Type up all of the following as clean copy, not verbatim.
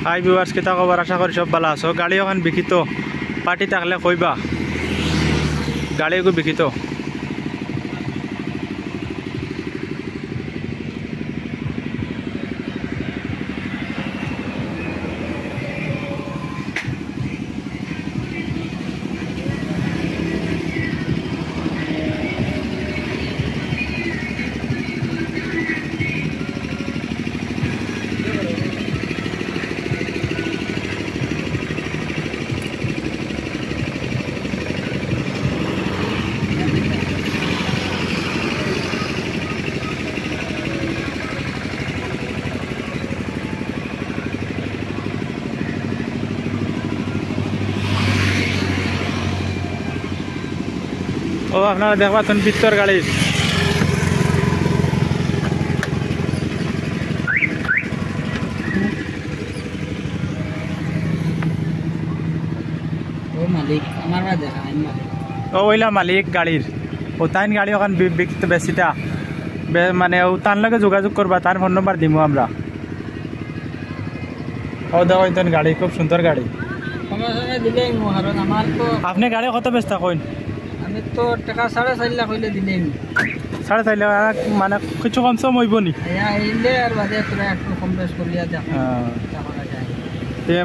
Hi viewers, কিতা খবর? আশা করি সব ভালো আছো। গাড়ি ওখান বিকিত, পার্টি থাকলে কইবা, গাড়ি এগু বিকিত। ও আপনারা দেখবা তখন পিত্তর গাড়ি ও ওইলা মালিক গাড়ির ও তাইন গাড়ি ওখান বিকিত বেশিটা মানে ও তার লগে যোগাযোগ করবা, তার ফোন নম্বর দিব আমরা। ও দেখো তখন গাড়ি খুব সুন্দর গাড়ি। আপনি গাড়ি কত ব্যস্ত কইন? আমি তো টাকা 4.5 লাখ হইলে দিলেন। 4.5 লাখ মানে কিছু কম সম হইব নি? আইলে আর বাদে তোরা একটু কম বেশ করিয়া দেখো।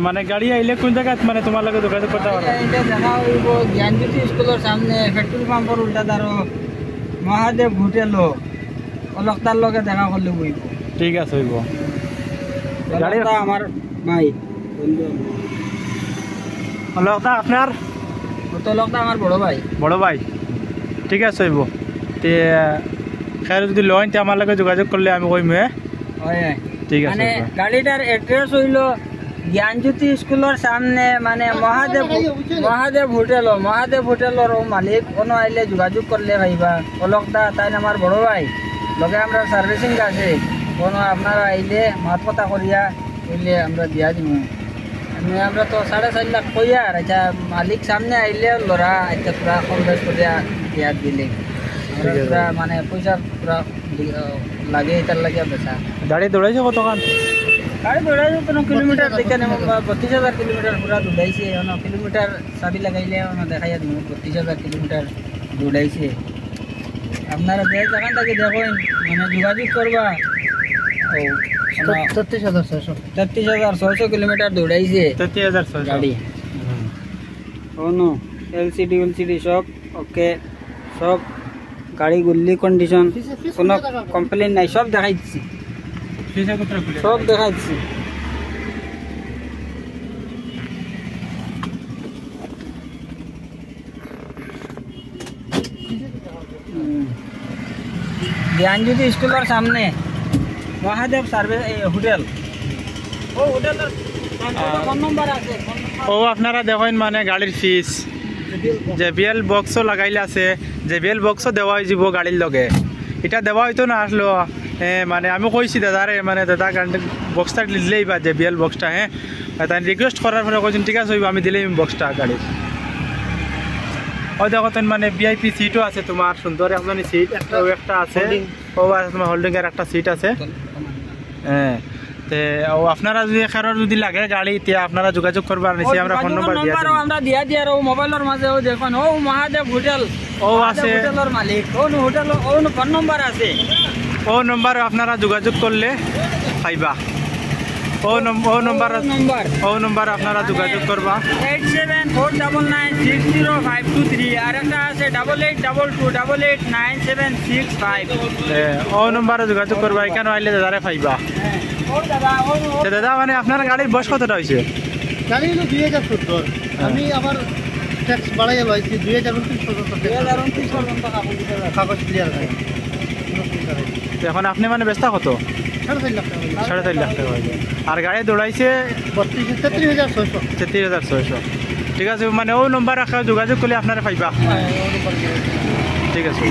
মানে গাড়ি আইলে কোন জায়গায় মানে তোমার লগে যোগাযোগ করতে পারবা? এটা দেখা হইব জ্ঞানজ্যোতি স্কুলের সামনে পেট্রোল পাম্পের উল্টা দাঁড়ো মহাদেব হোটেল অলকতার লগে দেখা করলে হইব। ঠিক আছে হইব। গাড়িটা আমার ভাই বন্ধু। অলকতা আপনার? অলকতা আমার বড় ভাই। বড় ভাই, ঠিক আছে হইব। তে খের যদি লইন তে আমার লগে যোগাযোগ করলে আমি কইম। ঠিক আছে। মানে গাড়িটার অ্যাড্রেস হইল জ্ঞানজ্যোতি স্কুলের সামনে, মানে মহাদেব হোটেলের মালিক কোনো আইলে যোগাযোগ করলে ভাইবা। অলকদা তাই আমার বড় ভাই লগে আমরা সার্ভিসিং আছে, কোনো আপনারা আইলে মাত কথা করিয়া হইলে আমরা দিয়া দিব। আমরা তো 4.5 লাখ কইয়া আচ্ছা মালিক সামনে আইলে লড়া আচ্ছা পুরা কম বেশ করিয়া দিয়া দিলে পুরা মানে পয়সা পুরা লাগে এটার লাগে বেচা। গাড়ি দৌড়াইছে কতক্ষণ? গাড়ি দৌড়াইছে কোনো কিলোমিটার দেখে নেব 32,000 কিলোমিটার পুরা দৌড়াইছে। কিলোমিটার চাবি লাগাইলে দেখাইয়া দিব 32,000 কিলোমিটার দৌড়াইছে। আপনারা যে জায়গান থেকে দেখেন মানে যোগাযোগ করবা। 33,600 কিলোমিটার দৌড়াইছে। 33,600 গাড়ি এলসিডি সব ওকে, সব গাড়ি গুল্লি কন্ডিশন, কোনো কমপ্লেন নাই, সব দেখাই দিচ্ছি, সব দেখাই দিচ্ছি। জ্ঞানজ্যোতি স্কুলের সামনে মহাদেব সার্ভিস হোটেল। ও হোটেলের ফোন নম্বর আছে। ও আপনারা দেখেন মানে গাড়ির ফিস জেবিএল বক্সও লাগাইলে আছে, জেবিএল বক্সও দেওয়া হয়ে যাব গাড়ির লগে। এটা দেওয়া হইতো না আসলো মানে আমি কইছি দাদারে, মানে দাদা বক্সটা দিলেই বা জেবিএল বক্সটা তাই রিকোয়েস্ট করার পরে কইছেন ঠিক আছে হইব, আমি দিলেই বক্সটা গাড়ির। ও দেখো মানে ভিআইপি সিটও আছে তোমার, সুন্দর একজনই সিট একটা আছে। ও আছে তোমার হোল্ডিং এর একটা সিট আছে। ও আপনারা যদি কারোর যদি লাগে গাড়ি তে আপনারা যোগাযোগ করবার নিচে আমরা ফোন নাম্বার দিয়া দিই। আর মোবাইলের মাঝে ও দেখুন ও মহাদেব হোটেল ও আছে, হোটেলের মালিক ও হোটেল ও ফোন নাম্বার আছে। ও নাম্বার আপনারা যোগাযোগ করলে পাইবা। ও নাম্বার আপনারা যোগাযোগ করবা 8749960523। আর একটা আছে 8822889765। ও নাম্বারে যোগাযোগ করবা, এখানে আইলে দাদারে পাইবা। দাদা মানে আপনার গাড়ির বয়স কতটা হয়েছে? গাড়ি হলো 2017। আমি আবার ট্যাক্স বাড়াইয়া লইছি 2029 পর্যন্ত কাগজ ক্লিয়ার হয়। এখন আপনি মানে ব্যস্ত কত? 4.5 লাখ টাকা। 4.5 লাখ টাকা হয়েছে। আর গাড়ি দৌড়াইছে 33,600। ঠিক আছে, মানে ও নম্বর রাখা যোগাযোগ করলে আপনারা পাইবা। ঠিক আছে।